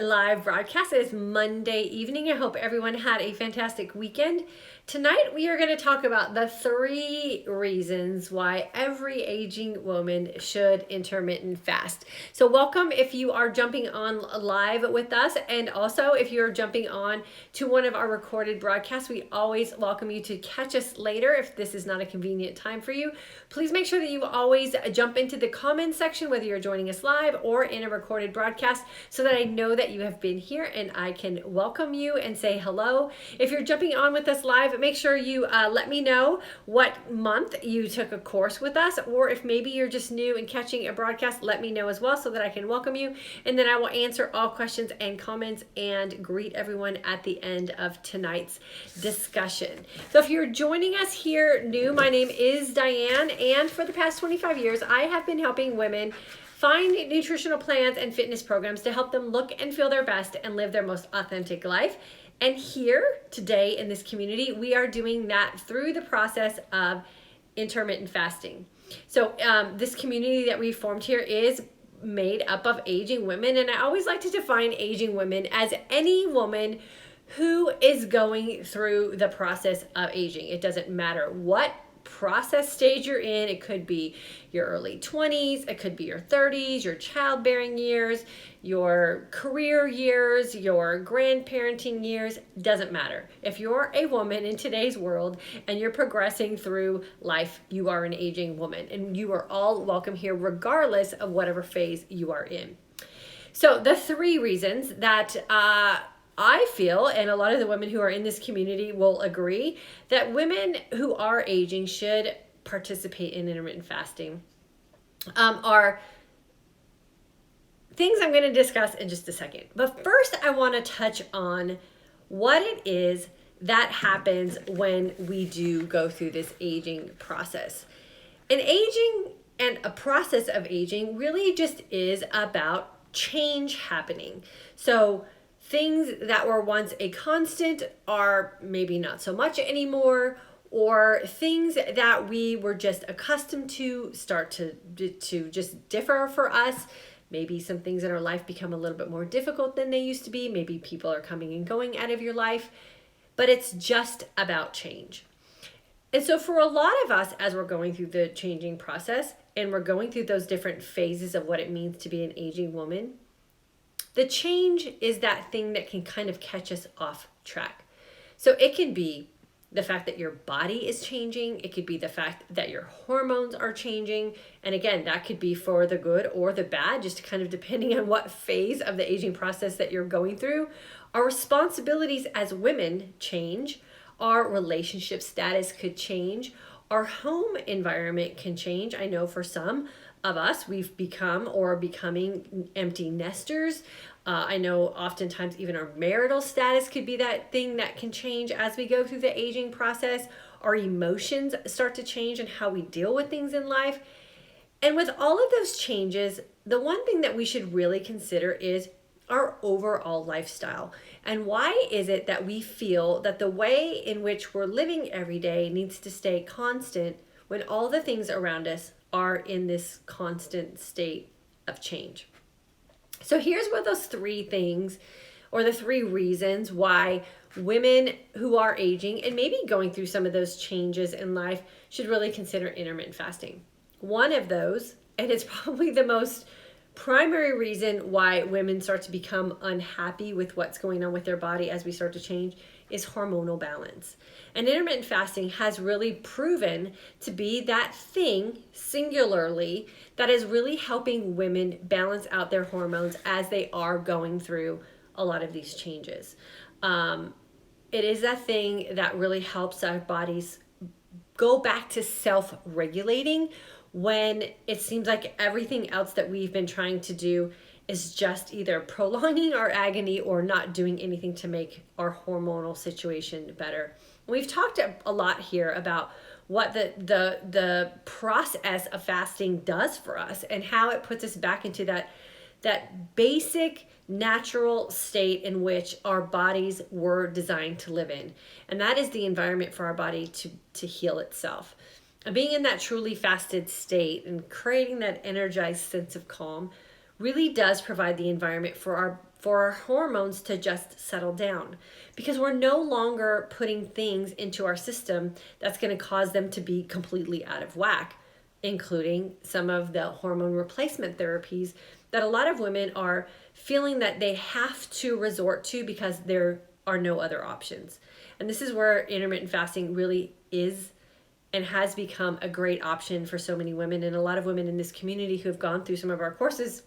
Live broadcast. It is Monday evening. I hope everyone had a fantastic weekend. Tonight we are going to talk about the 3 reasons why every aging woman should intermittent fast. So welcome if you are jumping on live with us, and also if you're jumping on to one of our recorded broadcasts, we always welcome you to catch us later if this is not a convenient time for you. Please make sure that you always jump into the comments section whether you're joining us live or in a recorded broadcast so that I know that you have been here and I can welcome you and say hello. If you're jumping on with us live, make sure you let me know what month you took a course with us, or if maybe you're just new and catching a broadcast, let me know as well so that I can welcome you, and then I will answer all questions and comments and greet everyone at the end of tonight's discussion. So if you're joining us here new, my name is Diane, and for the past 25 years I have been helping women find nutritional plans and fitness programs to help them look and feel their best and live their most authentic life. And here today in this community, we are doing that through the process of intermittent fasting. So this community that we formed here is made up of aging women. And I always like to define aging women as any woman who is going through the process of aging. It doesn't matter what process stage you're in. It could be your early 20s, it could be your 30s, your childbearing years, your career years, your grandparenting years, doesn't matter. If you're a woman in today's world and you're progressing through life, you are an aging woman, and you are all welcome here regardless of whatever phase you are in. So the 3 reasons that I feel, and a lot of the women who are in this community will agree, that women who are aging should participate in intermittent fasting are things I'm going to discuss in just a second. But first, I want to touch on what it is that happens when we do go through this aging process. And aging and a process of aging really just is about change happening. So things that were once a constant are maybe not so much anymore, or things that we were just accustomed to start to just differ for us. Maybe some things in our life become a little bit more difficult than they used to be. Maybe people are coming and going out of your life, but it's just about change. And so for a lot of us, as we're going through the changing process and we're going through those different phases of what it means to be an aging woman, the change is that thing that can kind of catch us off track. So it can be the fact that your body is changing. It could be the fact that your hormones are changing. And again, that could be for the good or the bad, just kind of depending on what phase of the aging process that you're going through. Our responsibilities as women change. Our relationship status could change. Our home environment can change. I know for some of us, we've become or are becoming empty nesters. I know oftentimes even our marital status could be that thing that can change as we go through the aging process. Our emotions start to change and how we deal with things in life. And with all of those changes, the one thing that we should really consider is our overall lifestyle. And why is it that we feel that the way in which we're living every day needs to stay constant when all the things around us are in this constant state of change? So here's what those 3 things, or the 3 reasons why women who are aging and maybe going through some of those changes in life should really consider intermittent fasting. One of those, and it's probably the most primary reason why women start to become unhappy with what's going on with their body as we start to change, is hormonal balance. And intermittent fasting has really proven to be that thing singularly that is really helping women balance out their hormones as they are going through a lot of these changes. It is that thing that really helps our bodies go back to self-regulating when it seems like everything else that we've been trying to do is just either prolonging our agony or not doing anything to make our hormonal situation better. We've talked a lot here about what the process of fasting does for us and how it puts us back into that basic natural state in which our bodies were designed to live in. And that is the environment for our body to heal itself. And being in that truly fasted state and creating that energized sense of calm really does provide the environment for for our hormones to just settle down, because we're no longer putting things into our system that's going to cause them to be completely out of whack, including some of the hormone replacement therapies that a lot of women are feeling that they have to resort to because there are no other options. And this is where intermittent fasting really is and has become a great option for so many women. And a lot of women in this community who have gone through some of our courses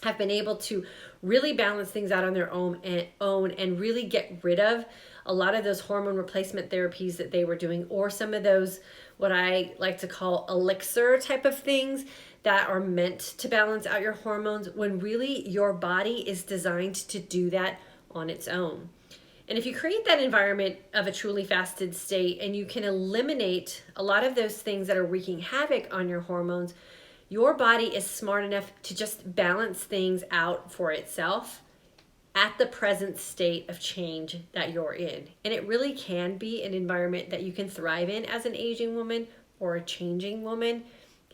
have been able to really balance things out on their own and really get rid of a lot of those hormone replacement therapies that they were doing, or some of those what I like to call elixir type of things that are meant to balance out your hormones, when really your body is designed to do that on its own. And if you create that environment of a truly fasted state and you can eliminate a lot of those things that are wreaking havoc on your hormones, your body is smart enough to just balance things out for itself at the present state of change that you're in. And it really can be an environment that you can thrive in as an aging woman or a changing woman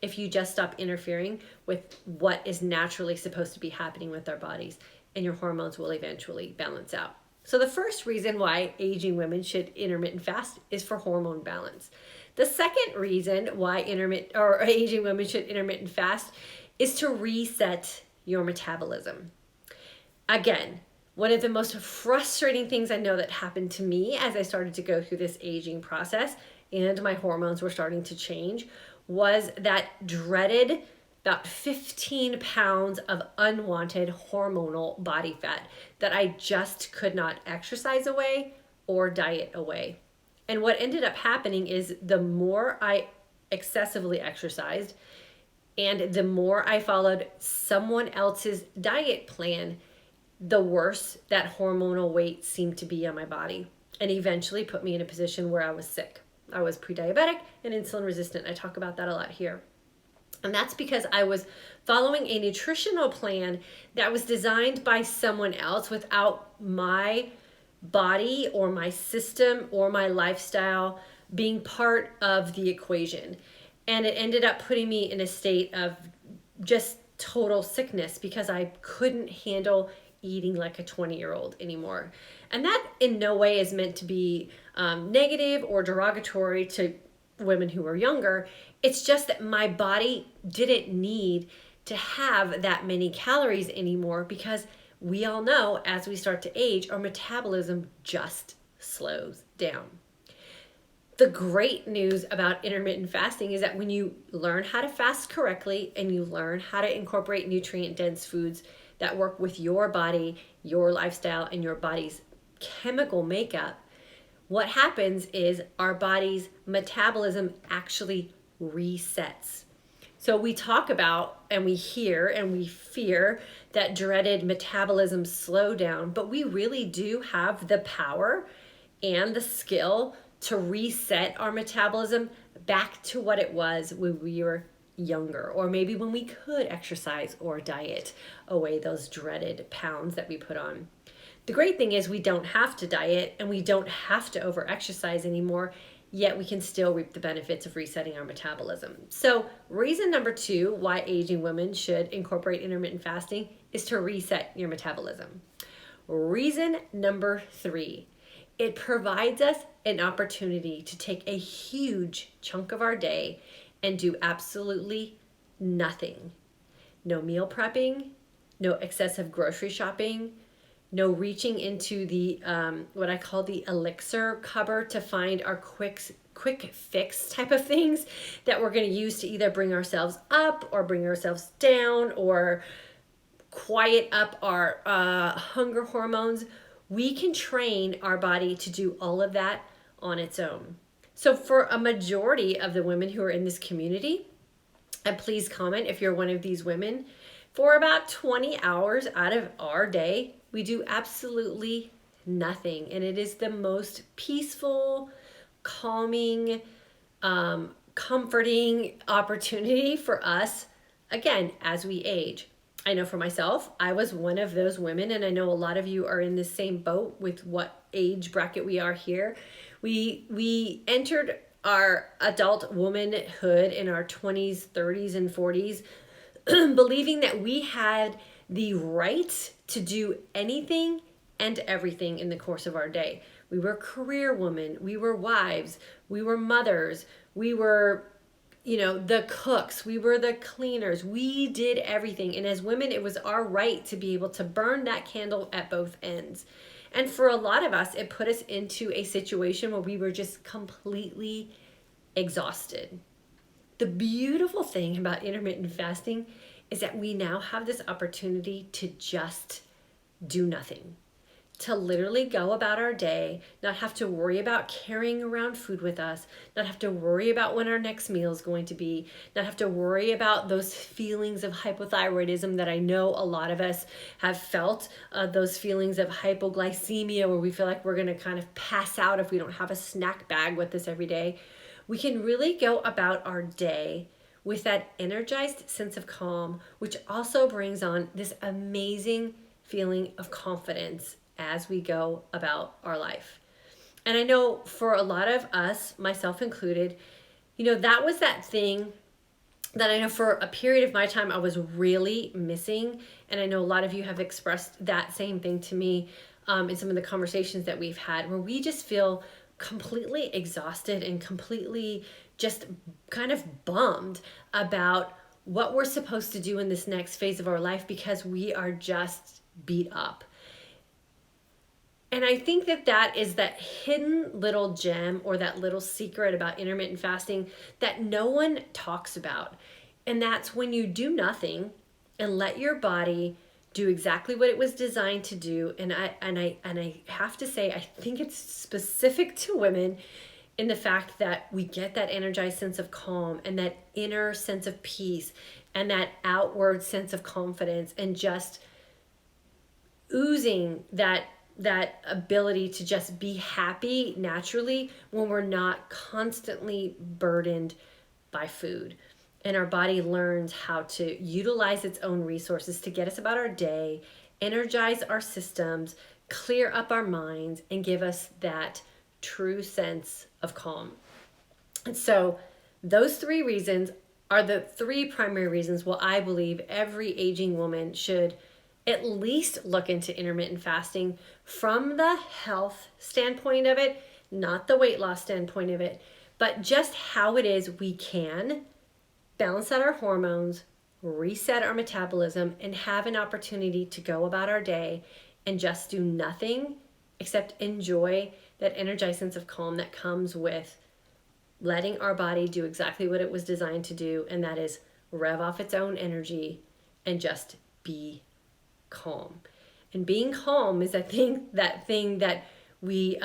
if you just stop interfering with what is naturally supposed to be happening with our bodies, and your hormones will eventually balance out. So the first reason why aging women should intermittent fast is for hormone balance. The second reason why aging women should intermittent fast is to reset your metabolism. Again, one of the most frustrating things I know that happened to me as I started to go through this aging process and my hormones were starting to change was that dreaded about 15 pounds of unwanted hormonal body fat that I just could not exercise away or diet away. And what ended up happening is the more I excessively exercised and the more I followed someone else's diet plan, the worse that hormonal weight seemed to be on my body, and eventually put me in a position where I was sick. I was pre-diabetic and insulin resistant. I talk about that a lot here. And that's because I was following a nutritional plan that was designed by someone else without my body or my system or my lifestyle being part of the equation. And it ended up putting me in a state of just total sickness because I couldn't handle eating like a 20-year-old anymore. And that in no way is meant to be negative or derogatory to women who are younger. It's just that my body didn't need to have that many calories anymore, because we all know as we start to age, our metabolism just slows down. The great news about intermittent fasting is that when you learn how to fast correctly and you learn how to incorporate nutrient-dense foods that work with your body, your lifestyle, and your body's chemical makeup, what happens is our body's metabolism actually resets. So we talk about and we hear and we fear that dreaded metabolism slowdown, but we really do have the power and the skill to reset our metabolism back to what it was when we were younger, or maybe when we could exercise or diet away those dreaded pounds that we put on. The great thing is we don't have to diet and we don't have to over-exercise anymore, yet we can still reap the benefits of resetting our metabolism. So reason number 2 why aging women should incorporate intermittent fasting is to reset your metabolism. Reason number 3, it provides us an opportunity to take a huge chunk of our day and do absolutely nothing. No meal prepping, no excessive grocery shopping, no reaching into the what I call the elixir cupboard to find our quick fix type of things that we're going to use to either bring ourselves up or bring ourselves down or quiet up our hunger hormones. We can train our body to do all of that on its own. So for a majority of the women who are in this community, and please comment if you're one of these women, for about 20 hours out of our day, we do absolutely nothing. And it is the most peaceful, calming, comforting opportunity for us, again, as we age. I know for myself, I was one of those women, and I know a lot of you are in the same boat with what age bracket we are here. We entered our adult womanhood in our 20s, 30s, and 40s, believing that we had the right to do anything and everything in the course of our day. We were career women, we were wives, we were mothers, we were, the cooks, we were the cleaners, we did everything. And as women, it was our right to be able to burn that candle at both ends. And for a lot of us, it put us into a situation where we were just completely exhausted. The beautiful thing about intermittent fasting is that we now have this opportunity to just do nothing, to literally go about our day, not have to worry about carrying around food with us, not have to worry about when our next meal is going to be, not have to worry about those feelings of hypothyroidism that I know a lot of us have felt, those feelings of hypoglycemia where we feel like we're going to kind of pass out if we don't have a snack bag with us every day. We can really go about our day with that energized sense of calm, which also brings on this amazing feeling of confidence as we go about our life. And I know for a lot of us, myself included, that was that thing that I know for a period of my time I was really missing. And I know a lot of you have expressed that same thing to me in some of the conversations that we've had, where we just feel completely exhausted and completely just kind of bummed about what we're supposed to do in this next phase of our life because we are just beat up. And I think that is that hidden little gem or that little secret about intermittent fasting that no one talks about. And that's when you do nothing and let your body do exactly what it was designed to do. And I have to say, I think it's specific to women in the fact that we get that energized sense of calm and that inner sense of peace and that outward sense of confidence and just oozing that ability to just be happy naturally when we're not constantly burdened by food. And our body learns how to utilize its own resources to get us about our day, energize our systems, clear up our minds, and give us that true sense of calm. And so those three reasons are the three primary reasons why I believe every aging woman should at least look into intermittent fasting from the health standpoint of it, not the weight loss standpoint of it, but just how it is we can balance out our hormones, reset our metabolism, and have an opportunity to go about our day and just do nothing except enjoy that energized sense of calm that comes with letting our body do exactly what it was designed to do, and that is rev off its own energy and just be calm. And being calm is that thing that we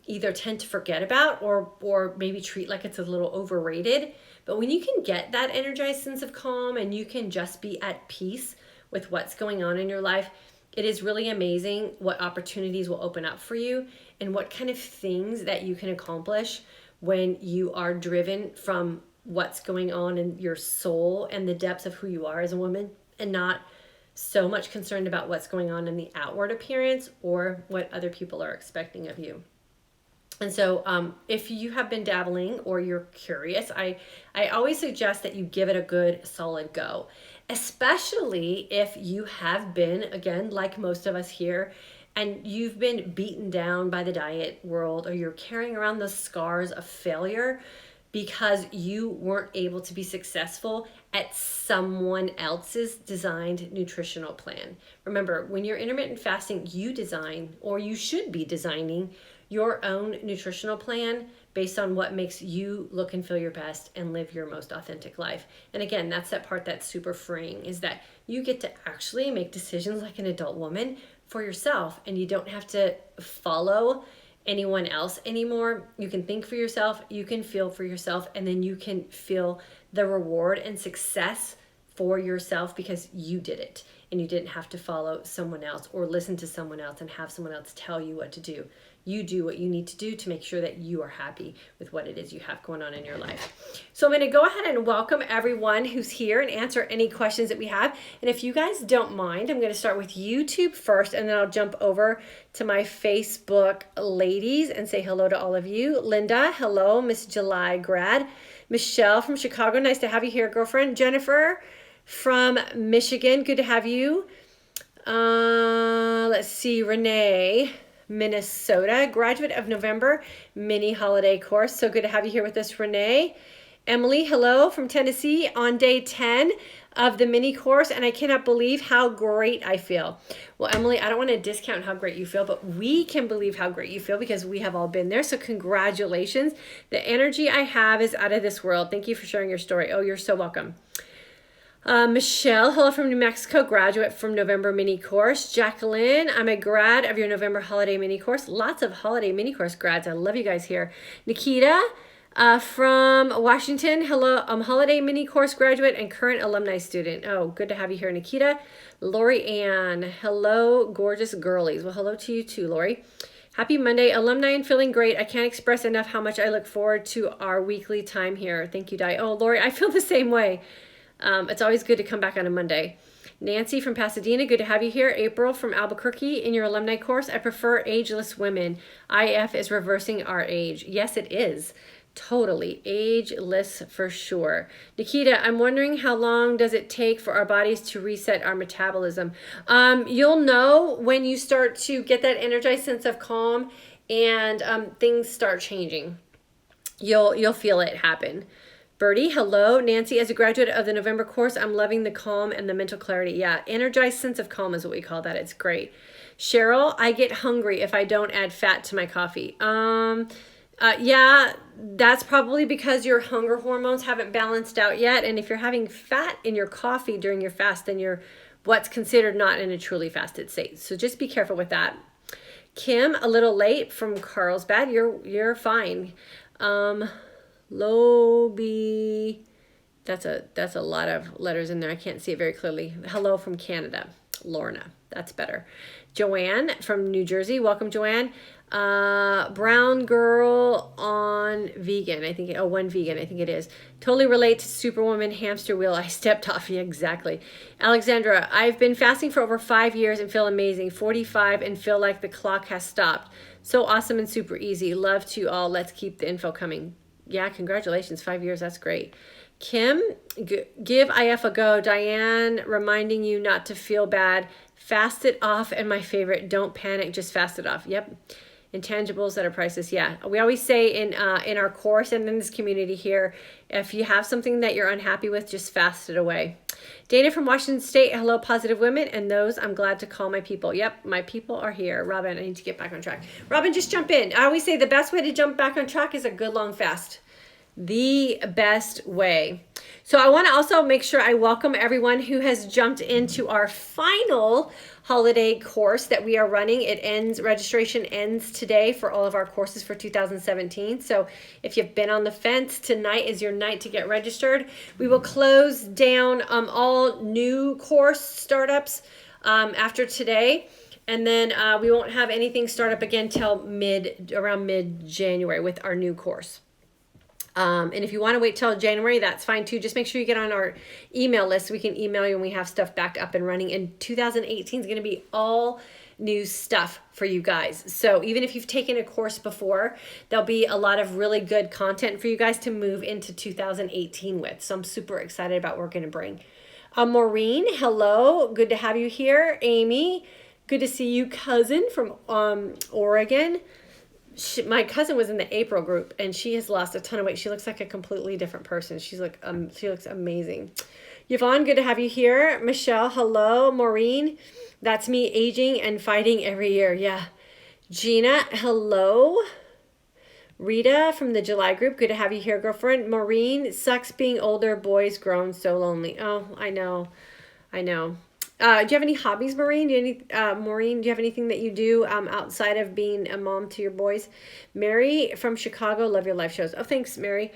either tend to forget about or maybe treat like it's a little overrated. But when you can get that energized sense of calm and you can just be at peace with what's going on in your life, it is really amazing what opportunities will open up for you and what kind of things that you can accomplish when you are driven from what's going on in your soul and the depths of who you are as a woman, and not so much concerned about what's going on in the outward appearance or what other people are expecting of you. And so if you have been dabbling or you're curious, I always suggest that you give it a good solid go, especially if you have been, again, like most of us here, and you've been beaten down by the diet world, or you're carrying around the scars of failure because you weren't able to be successful at someone else's designed nutritional plan. Remember, when you're intermittent fasting, you design, or you should be designing, your own nutritional plan based on what makes you look and feel your best and live your most authentic life. And again, that's that part that's super freeing, is that you get to actually make decisions like an adult woman for yourself, and you don't have to follow anyone else anymore. You can think for yourself, you can feel for yourself, and then you can feel the reward and success for yourself because you did it and you didn't have to follow someone else or listen to someone else and have someone else tell you what to do. You do what you need to do to make sure that you are happy with what it is you have going on in your life. So I'm going to go ahead and welcome everyone who's here and answer any questions that we have. And if you guys don't mind, I'm going to start with YouTube first, and then I'll jump over to my Facebook ladies and say hello to all of you. Linda, hello. Miss July grad. Michelle from Chicago, nice to have you here, girlfriend. Jennifer from Michigan, good to have you. Let's see, Renee, Minnesota, graduate of November mini holiday course. So good to have you here with us, Renee. Emily, hello from Tennessee on day 10 of the mini course, and I cannot believe how great I feel. Well, Emily, I don't want to discount how great you feel, but we can believe how great you feel because we have all been there. So congratulations. The energy I have is out of this world. Thank you for sharing your story. Oh, you're so welcome. Michelle, hello from New Mexico, graduate from November mini course. Jacqueline, I'm a grad of your November holiday mini course. Lots of holiday mini course grads. I love you guys here. Nikita, from Washington, hello, holiday mini course graduate and current alumni student. Oh, good to have you here, Nikita. Lori Ann, hello, gorgeous girlies. Well, hello to you too, Lori. Happy Monday, alumni and feeling great. I can't express enough how much I look forward to our weekly time here. Thank you, Di. Oh, Lori, I feel the same way. It's always good to come back on a Monday. Nancy from Pasadena, good to have you here. April from Albuquerque, in your alumni course, I prefer ageless women. IF is reversing our age. Yes, it is. Totally. Ageless for sure. Nikita, I'm wondering how long does it take for our bodies to reset our metabolism? You'll know when you start to get that energized sense of calm and things start changing. You'll feel it happen. Birdie, hello. Nancy, as a graduate of the November course, I'm loving the calm and the mental clarity. Yeah, energized sense of calm is what we call that. It's great. Cheryl, I get hungry if I don't add fat to my coffee. Yeah, that's probably because your hunger hormones haven't balanced out yet. And if you're having fat in your coffee during your fast, then you're what's considered not in a truly fasted state. So just be careful with that. Kim, a little late from Carlsbad. You're fine. Lobi, that's a lot of letters in there. I can't see it very clearly. Hello from Canada. Lorna, that's better. Joanne from New Jersey. Welcome, Joanne. Brown girl on vegan. I think, one vegan, I think it is. Totally relate to Superwoman hamster wheel. I stepped off. Yeah, exactly. Alexandra, I've been fasting for over 5 years and feel amazing. 45 and feel like the clock has stopped. So awesome and super easy. Love to you all. Let's keep the info coming. Yeah, congratulations. 5 years. That's great. Kim, give IF a go. Diane, reminding you not to feel bad. Fast it off. And my favorite, don't panic. Just fast it off. Yep. Intangibles that are priceless. Yeah. We always say in our course and in this community here, if you have something that you're unhappy with, just fast it away. Dana from Washington State. Hello, positive women. And those I'm glad to call my people. Yep. My people are here. Robin, I need to get back on track. Robin, just jump in. I always say the best way to jump back on track is a good long fast. The best way. So I want to also make sure I welcome everyone who has jumped into our final holiday course that we are running. Registration ends today for all of our courses for 2017. So if you've been on the fence, tonight is your night to get registered. We will close down all new course startups after today. And then we won't have anything start up again till around mid-January with our new course. And if you want to wait till January, that's fine too. Just make sure you get on our email list. We can email you when we have stuff back up and running. And 2018 is going to be all new stuff for you guys. So even if you've taken a course before, there'll be a lot of really good content for you guys to move into 2018 with. So I'm super excited about what we're going to bring. Maureen, hello. Good to have you here. Amy, good to see you. Cousin from Oregon. My cousin was in the April group and she has lost a ton of weight. She looks like a completely different person. She looks amazing. Yvonne, good to have you here. Michelle, hello. Maureen, that's me aging and fighting every year. Yeah. Gina, hello. Rita from the July group, good to have you here, girlfriend. Maureen, sucks being older, boys grown so lonely. Oh, I know. Do you have any hobbies, Maureen? Maureen, do you have anything that you do outside of being a mom to your boys? Mary from Chicago, love your live shows. Oh, thanks, Mary.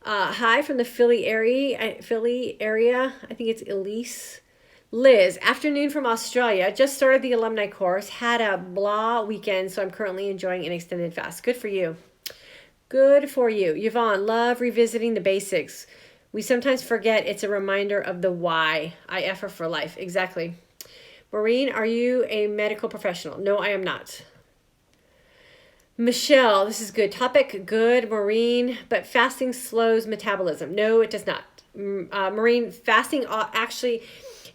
Hi from the Philly area. I think it's Elise. Liz, afternoon from Australia. Just started the alumni course. Had a blah weekend, so I'm currently enjoying an extended fast. Good for you. Good for you. Yvonne, love revisiting the basics. We sometimes forget it's a reminder of the why. IF for life. Exactly. Maureen, are you a medical professional? No, I am not. Michelle, this is good topic. Good, Maureen. But fasting slows metabolism. No, it does not. Maureen, fasting actually,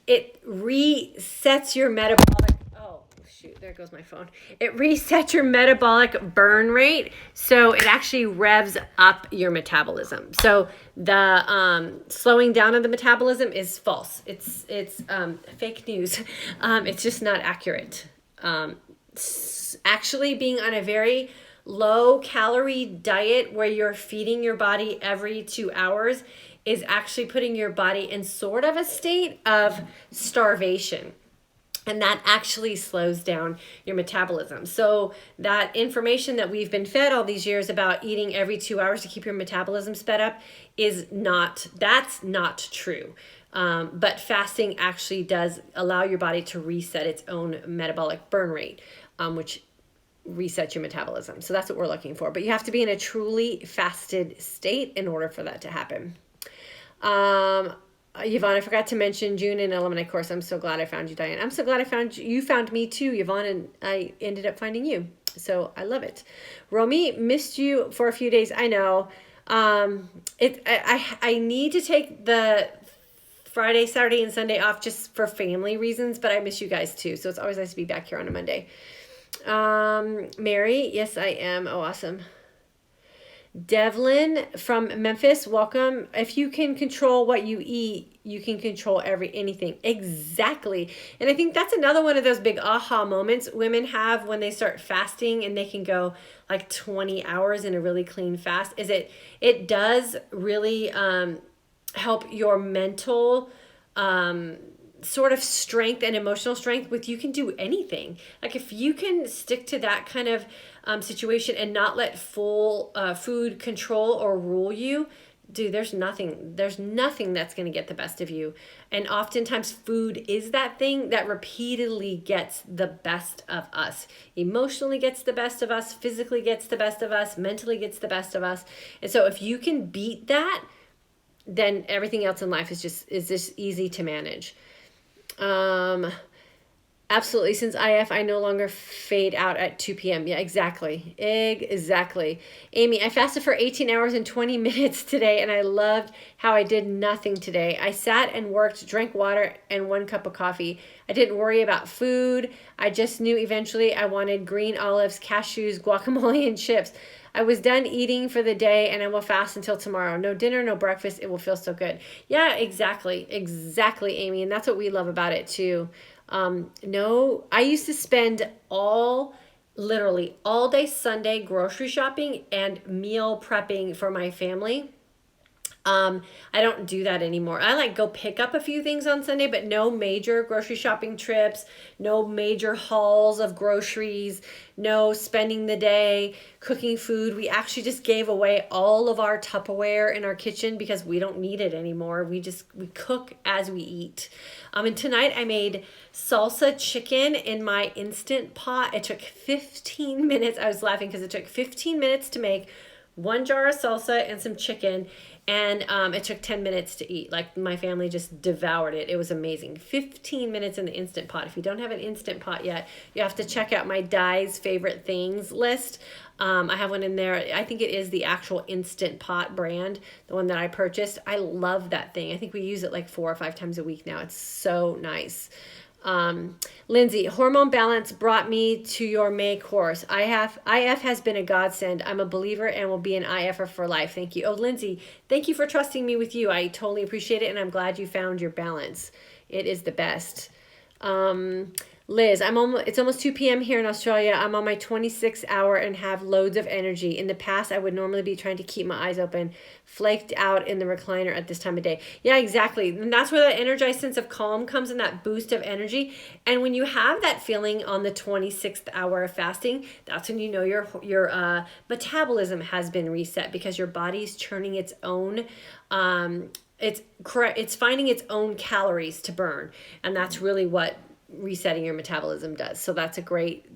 it resets your metabolic, oh shoot, there goes my phone. It resets your metabolic burn rate, so it actually revs up your metabolism. So the slowing down of the metabolism is false. It's fake news. It's just not accurate. Actually being on a very low calorie diet where you're feeding your body every 2 hours is actually putting your body in sort of a state of starvation. And that actually slows down your metabolism. So that information that we've been fed all these years about eating every 2 hours to keep your metabolism sped up that's not true. But fasting actually does allow your body to reset its own metabolic burn rate, which resets your metabolism. So that's what we're looking for. But you have to be in a truly fasted state in order for that to happen. Yvonne, I forgot to mention June and Eliminate course. I'm so glad I found you, Diane. I'm so glad I found you. You found me too, Yvonne, and I ended up finding you. So I love it. Romy, missed you for a few days. I know. I need to take the Friday, Saturday, and Sunday off just for family reasons, but I miss you guys too. So it's always nice to be back here on a Monday. Mary, yes, I am. Oh, awesome. Devlin from Memphis, welcome. If you can control what you eat, you can control anything. Exactly. And I think that's another one of those big aha moments women have when they start fasting and they can go like 20 hours in a really clean fast. It does really help your mental sort of strength and emotional strength with you can do anything. Like if you can stick to that kind of situation and not let full food control or rule you, dude, there's nothing that's going to get the best of you. And oftentimes food is that thing that repeatedly gets the best of us, emotionally gets the best of us, physically gets the best of us, mentally gets the best of us. And so if you can beat that, then everything else in life is just easy to manage. Absolutely. Since IF, I no longer fade out at 2 p.m. Yeah, exactly. Exactly. Amy, I fasted for 18 hours and 20 minutes today, and I loved how I did nothing today. I sat and worked, drank water, and 1 cup of coffee. I didn't worry about food. I just knew eventually I wanted green olives, cashews, guacamole, and chips. I was done eating for the day, and I will fast until tomorrow. No dinner, no breakfast. It will feel so good. Yeah, exactly. Exactly, Amy. And that's what we love about it too. I used to spend literally all day Sunday grocery shopping and meal prepping for my family. I don't do that anymore. I go pick up a few things on Sunday, but no major grocery shopping trips, no major hauls of groceries, no spending the day cooking food. We actually just gave away all of our Tupperware in our kitchen because we don't need it anymore. We cook as we eat. And tonight I made salsa chicken in my Instant Pot. It took 15 minutes. I was laughing because it took 15 minutes to make 1 jar of salsa and some chicken. And it took 10 minutes to eat. Like my family just devoured it. It was amazing. 15 minutes in the Instant Pot. If you don't have an Instant Pot yet, you have to check out my Di's favorite things list. I have one in there. I think it is the actual Instant Pot brand, the one that I purchased. I love that thing. I think we use it like 4 or 5 times a week now. It's so nice. Lindsay, hormone balance brought me to your May course. IF has been a godsend. I'm a believer and will be an IFer for life. Thank you. Oh, Lindsay, thank you for trusting me with you. I totally appreciate it, and I'm glad you found your balance. It is the best. Liz, it's almost 2 p.m. here in Australia. I'm on my 26th hour and have loads of energy. In the past, I would normally be trying to keep my eyes open, flaked out in the recliner at this time of day. Yeah, exactly. And that's where that energized sense of calm comes and that boost of energy. And when you have that feeling on the 26th hour of fasting, that's when you know your metabolism has been reset because your body's churning its own it's finding its own calories to burn. And that's really what resetting your metabolism does. So that's a great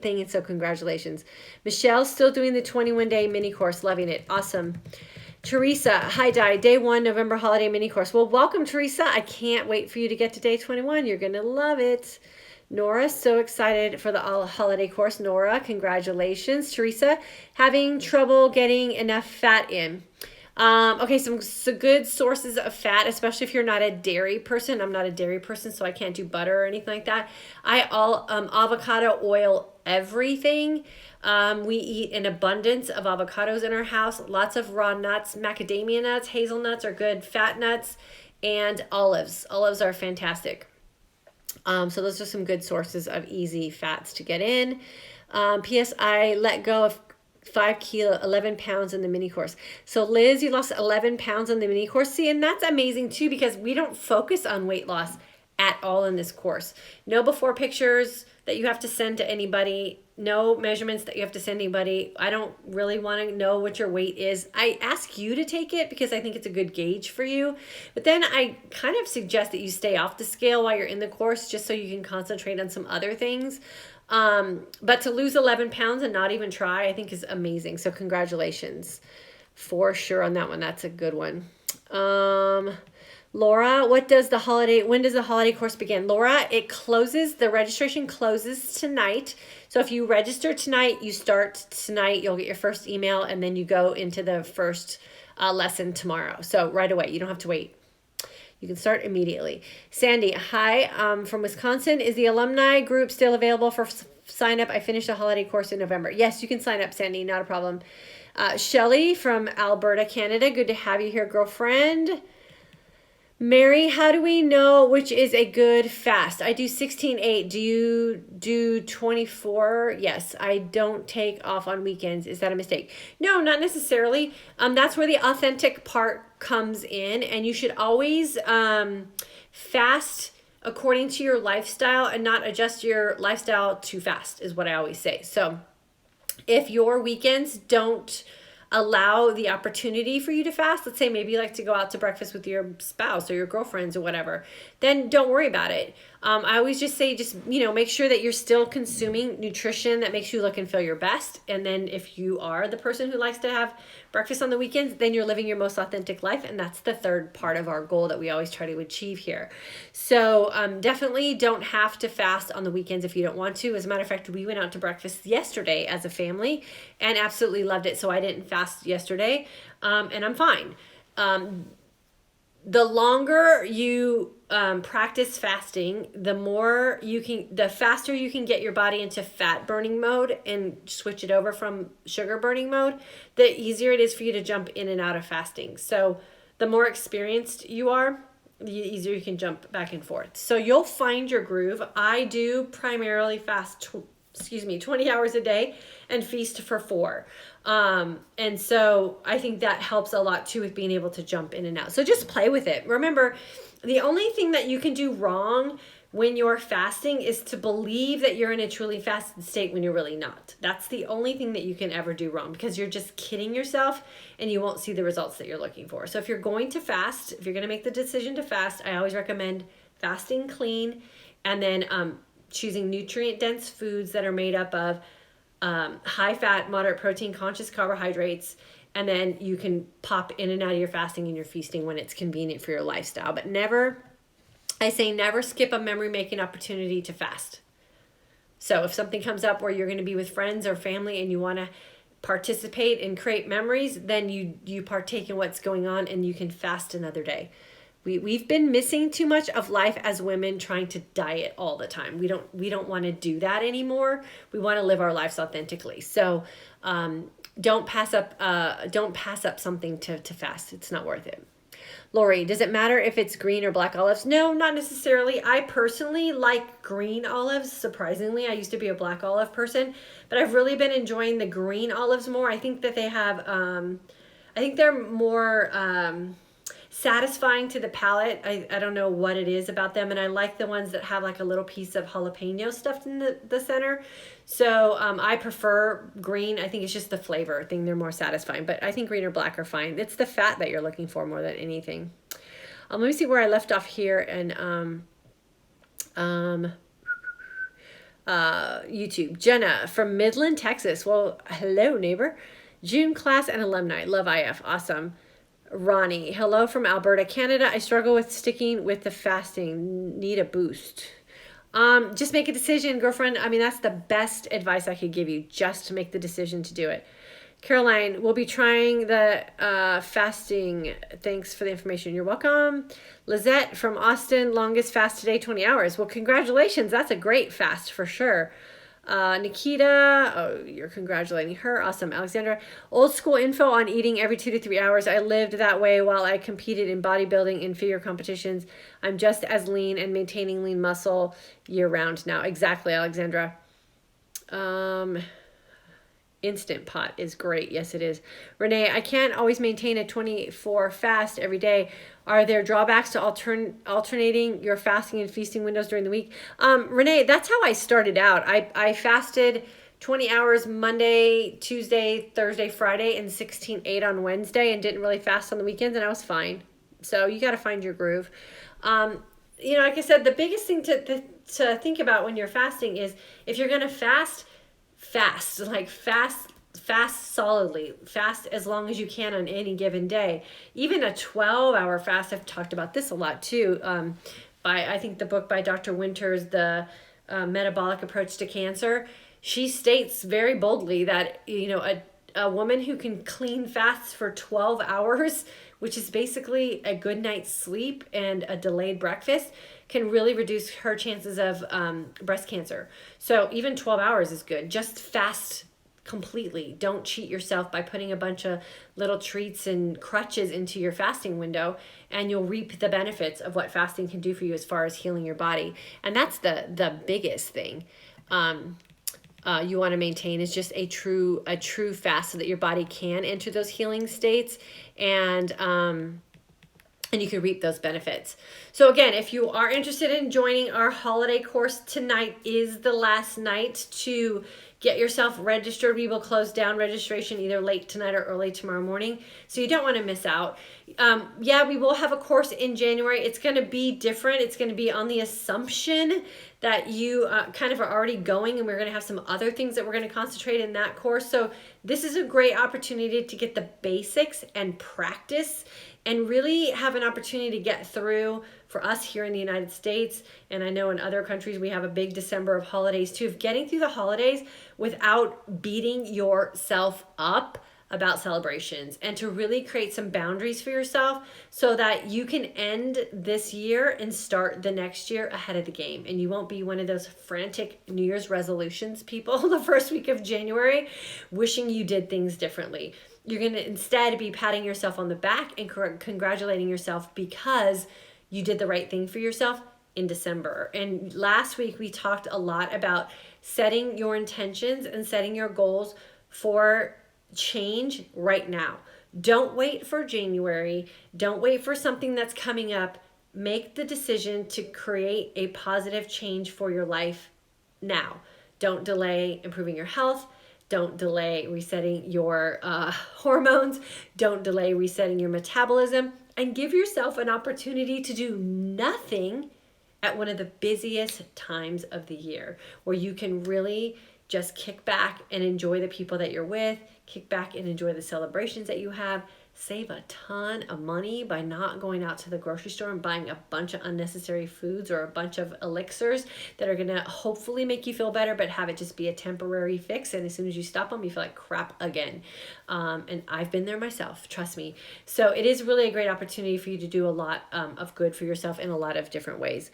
thing. And so congratulations. Michelle's still doing the 21-day mini course. Loving it. Awesome. Teresa, hi Di, day 1 November holiday mini course. Well, welcome Teresa. I can't wait for you to get to day 21. You're going to love it. Nora, so excited for the holiday course. Nora, congratulations. Teresa, having trouble getting enough fat in. Okay, some good sources of fat, especially if you're not a dairy person. I'm not a dairy person, so I can't do butter or anything like that. Avocado oil everything. We eat an abundance of avocados in our house. Lots of raw nuts, macadamia nuts, hazelnuts are good fat nuts, and olives. Olives are fantastic. So those are some good sources of easy fats to get in. P.S. I let go of 5 kilo, 11 pounds in the mini course. So Liz, you lost 11 pounds in the mini course. See, and that's amazing too, because we don't focus on weight loss at all in this course. No before pictures that you have to send to anybody. No measurements that you have to send anybody. I don't really want to know what your weight is. I ask you to take it because I think it's a good gauge for you. But then I kind of suggest that you stay off the scale while you're in the course just so you can concentrate on some other things. But to lose 11 pounds and not even try, I think is amazing. So congratulations for sure on that one. That's a good one. Laura, when does the holiday course begin? Laura, the registration closes tonight. So if you register tonight, you start tonight, you'll get your first email, and then you go into the first lesson tomorrow. So right away, you don't have to wait. You can start immediately. Sandy, hi, from Wisconsin. Is the alumni group still available for sign up? I finished a holiday course in November. Yes, you can sign up, Sandy, not a problem. Shelly from Alberta, Canada. Good to have you here, girlfriend. Mary, how do we know which is a good fast? I do 16-8. Do you do 24? Yes, I don't take off on weekends. Is that a mistake? No, not necessarily. That's where the authentic part comes in, and you should always fast according to your lifestyle and not adjust your lifestyle too fast, is what I always say. So if your weekends don't allow the opportunity for you to fast, let's say maybe you like to go out to breakfast with your spouse or your girlfriends or whatever, then don't worry about it. I always just say, make sure that you're still consuming nutrition that makes you look and feel your best. And then if you are the person who likes to have breakfast on the weekends, then you're living your most authentic life. And that's the third part of our goal that we always try to achieve here. So definitely don't have to fast on the weekends if you don't want to. As a matter of fact, we went out to breakfast yesterday as a family and absolutely loved it. So I didn't fast yesterday, and I'm fine. The longer you practice fasting, the faster you can get your body into fat burning mode and switch it over from sugar burning mode, the easier it is for you to jump in and out of fasting. So the more experienced you are, the easier you can jump back and forth. So you'll find your groove. I do primarily fast 20 hours a day and feast for 4. And so I think that helps a lot too with being able to jump in and out. So just play with it. Remember, the only thing that you can do wrong when you're fasting is to believe that you're in a truly fasted state when you're really not. That's the only thing that you can ever do wrong, because you're just kidding yourself and you won't see the results that you're looking for. So if you're going to fast, if you're going to make the decision to fast, I always recommend fasting clean and then choosing nutrient-dense foods that are made up of high fat, moderate protein, conscious carbohydrates, and then you can pop in and out of your fasting and your feasting when it's convenient for your lifestyle. But never skip a memory-making opportunity to fast. So if something comes up where you're going to be with friends or family and you want to participate and create memories, then you partake in what's going on and you can fast another day. We've been missing too much of life as women, trying to diet all the time. We don't want to do that anymore. We want to live our lives authentically. So don't pass up something to fast. It's not worth it. Lori, does it matter if it's green or black olives? No, not necessarily. I personally like green olives. Surprisingly, I used to be a black olive person, but I've really been enjoying the green olives more. I think that they have, I think they're more satisfying to the palate. I don't know what it is about them, and I like the ones that have like a little piece of jalapeno stuffed in the center. So I prefer green. I think it's just the flavor. I think they're more satisfying, but I think green or black are fine. It's the fat that you're looking for more than anything. Let me see where I left off here, and YouTube. Jenna from Midland, Texas. Well, hello, neighbor. June class and alumni. Love IF. Awesome. Ronnie, hello from Alberta, Canada. I struggle with sticking with the fasting. Need a boost. Just make a decision, girlfriend. I mean, that's the best advice I could give you, just to make the decision to do it. Caroline, we'll be trying the fasting. Thanks for the information. You're welcome. Lizette from Austin, longest fast today, 20 hours. Well, congratulations. That's a great fast for sure. Nikita, oh, you're congratulating her. Awesome. Alexandra, old school info on eating every 2 to 3 hours. I lived that way while I competed in bodybuilding and figure competitions. I'm just as lean and maintaining lean muscle year round now. Exactly, Alexandra. Instant Pot is great. Yes, it is. Renee, I can't always maintain a 24 fast every day. Are there drawbacks to alternating your fasting and feasting windows during the week? Renee, that's how I started out. I fasted 20 hours Monday, Tuesday, Thursday, Friday, and 16/8 on Wednesday, and didn't really fast on the weekends, and I was fine. So you got to find your groove. Like I said, the biggest thing to think about when you're fasting is if you're going to fast solidly, fast as long as you can on any given day. Even a 12-hour fast, I've talked about this a lot too, I think the book by Dr. Winters, The Metabolic Approach to Cancer, she states very boldly that, a woman who can clean fasts for 12 hours, which is basically a good night's sleep and a delayed breakfast, can really reduce her chances of breast cancer. So even 12 hours is good. Just fast completely. Don't cheat yourself by putting a bunch of little treats and crutches into your fasting window, and you'll reap the benefits of what fasting can do for you as far as healing your body. And that's the biggest thing you want to maintain, is just a true fast, so that your body can enter those healing states, and you can reap those benefits. So again, if you are interested in joining our holiday course, tonight is the last night to get yourself registered. We will close down registration either late tonight or early tomorrow morning, so you don't want to miss out. We will have a course in January. It's going to be different. It's going to be on the assumption that you kind of are already going, and we're going to have some other things that we're going to concentrate in that course. So this is a great opportunity to get the basics and practice, and really have an opportunity to get through, for us here in the United States, and I know in other countries we have a big December of holidays too, of getting through the holidays without beating yourself up about celebrations, and to really create some boundaries for yourself so that you can end this year and start the next year ahead of the game. And you won't be one of those frantic New Year's resolutions people the first week of January wishing you did things differently. You're going to instead be patting yourself on the back and congratulating yourself because you did the right thing for yourself in December. And last week we talked a lot about setting your intentions and setting your goals for change right now. Don't wait for January. Don't wait for something that's coming up. Make the decision to create a positive change for your life now. Don't delay improving your health. Don't delay resetting your hormones. Don't delay resetting your metabolism. And give yourself an opportunity to do nothing at one of the busiest times of the year, where you can really just kick back and enjoy the people that you're with, kick back and enjoy the celebrations that you have, save a ton of money by not going out to the grocery store and buying a bunch of unnecessary foods or a bunch of elixirs that are going to hopefully make you feel better, but have it just be a temporary fix. And as soon as you stop them, you feel like crap again. And I've been there myself, trust me. So it is really a great opportunity for you to do a lot of good for yourself in a lot of different ways.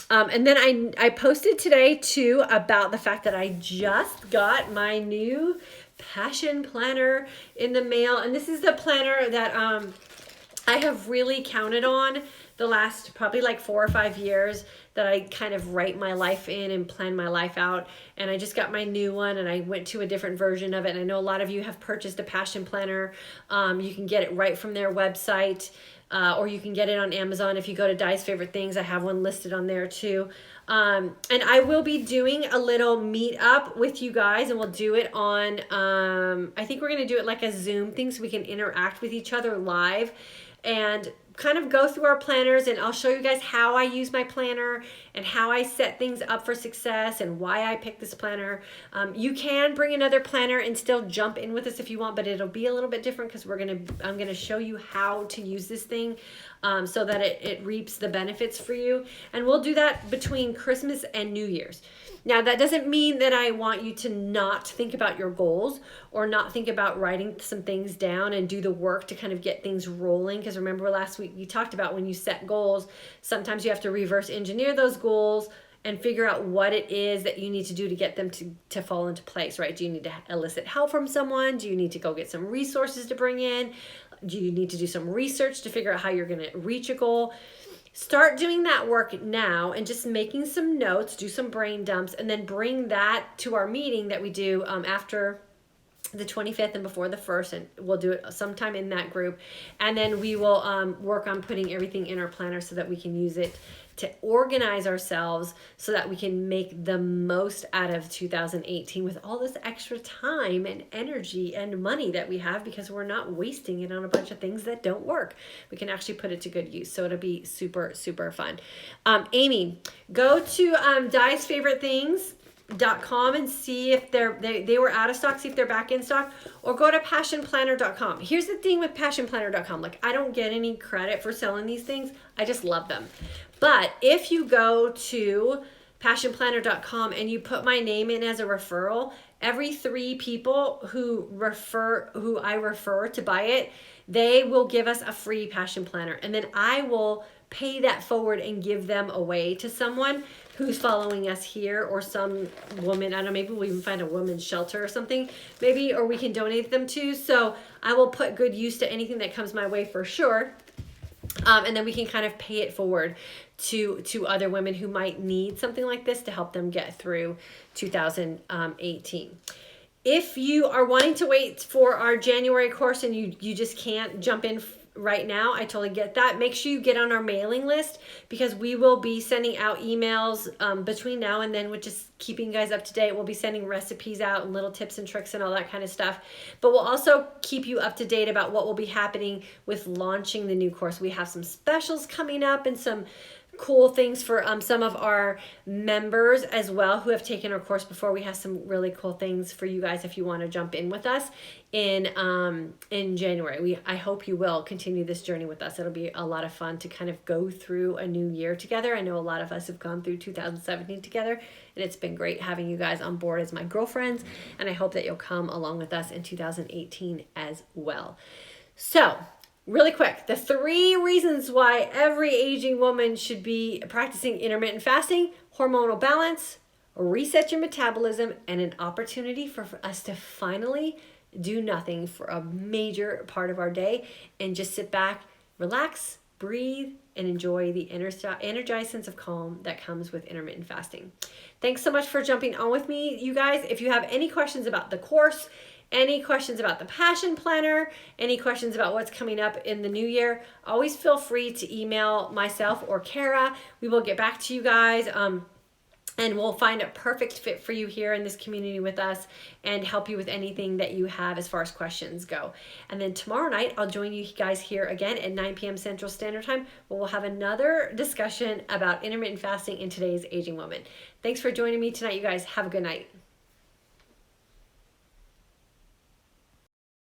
And then I posted today too about the fact that I just got my new Passion Planner in the mail, and this is the planner that I have really counted on the last probably like 4 or 5 years, that I kind of write my life in and plan my life out. And I just got my new one, and I went to a different version of it. And I know a lot of you have purchased a Passion Planner. You can get it right from their website, or you can get it on Amazon. If you go to Di's Favorite Things, I have one listed on there too. And I will be doing a little meet up with you guys, and we'll do it on, I think we're going to do it like a Zoom thing so we can interact with each other live and kind of go through our planners, and I'll show you guys how I use my planner and how I set things up for success and why I picked this planner. You can bring another planner and still jump in with us if you want, but it'll be a little bit different because I'm gonna show you how to use this thing so that it reaps the benefits for you. And we'll do that between Christmas and New Year's. Now, that doesn't mean that I want you to not think about your goals or not think about writing some things down and do the work to kind of get things rolling. Because remember last week we talked about when you set goals, sometimes you have to reverse engineer those goals and figure out what it is that you need to do to get them to fall into place, right? Do you need to elicit help from someone? Do you need to go get some resources to bring in? Do you need to do some research to figure out how you're going to reach a goal? Start doing that work now and just making some notes, do some brain dumps, and then bring that to our meeting that we do after the 25th and before the 1st, and we'll do it sometime in that group. And then we will work on putting everything in our planner so that we can use it to organize ourselves so that we can make the most out of 2018 with all this extra time and energy and money that we have, because we're not wasting it on a bunch of things that don't work. We can actually put it to good use. So it'll be super, super fun. Amy, go to DiesFavoriteThings.com and see if they were out of stock, see if they're back in stock, or go to passionplanner.com. Here's the thing with passionplanner.com. Like, I don't get any credit for selling these things. I just love them. But if you go to passionplanner.com and you put my name in as a referral, every 3 people who I refer to buy it, they will give us a free passion planner. And then I will pay that forward and give them away to someone who's following us here, or some woman, I don't know, maybe we'll even find a women's shelter or something, maybe, or we can donate them to. So I will put good use to anything that comes my way for sure. And then we can kind of pay it forward to other women who might need something like this to help them get through 2018. If you are wanting to wait for our January course and you just can't jump in right now, I totally get that. Make sure you get on our mailing list, because we will be sending out emails between now and then with just keeping you guys up to date. We'll be sending recipes out and little tips and tricks and all that kind of stuff. But we'll also keep you up to date about what will be happening with launching the new course. We have some specials coming up and some cool things for some of our members as well who have taken our course before. We have some really cool things for you guys if you want to jump in with us in January. I hope you will continue this journey with us. It'll be a lot of fun to kind of go through a new year together. I know a lot of us have gone through 2017 together, and it's been great having you guys on board as my girlfriends, and I hope that you'll come along with us in 2018 as well. So, really quick, the 3 reasons why every aging woman should be practicing intermittent fasting: hormonal balance, reset your metabolism, and an opportunity for us to finally do nothing for a major part of our day and just sit back, relax, breathe, and enjoy the energized sense of calm that comes with intermittent fasting. Thanks so much for jumping on with me, you guys. If you have any questions about the course, any questions about the Passion Planner, any questions about what's coming up in the new year, always feel free to email myself or Kara. We will get back to you guys, and we'll find a perfect fit for you here in this community with us and help you with anything that you have as far as questions go. And then tomorrow night, I'll join you guys here again at 9 p.m. Central Standard Time, where we'll have another discussion about intermittent fasting in today's aging woman. Thanks for joining me tonight, you guys. Have a good night.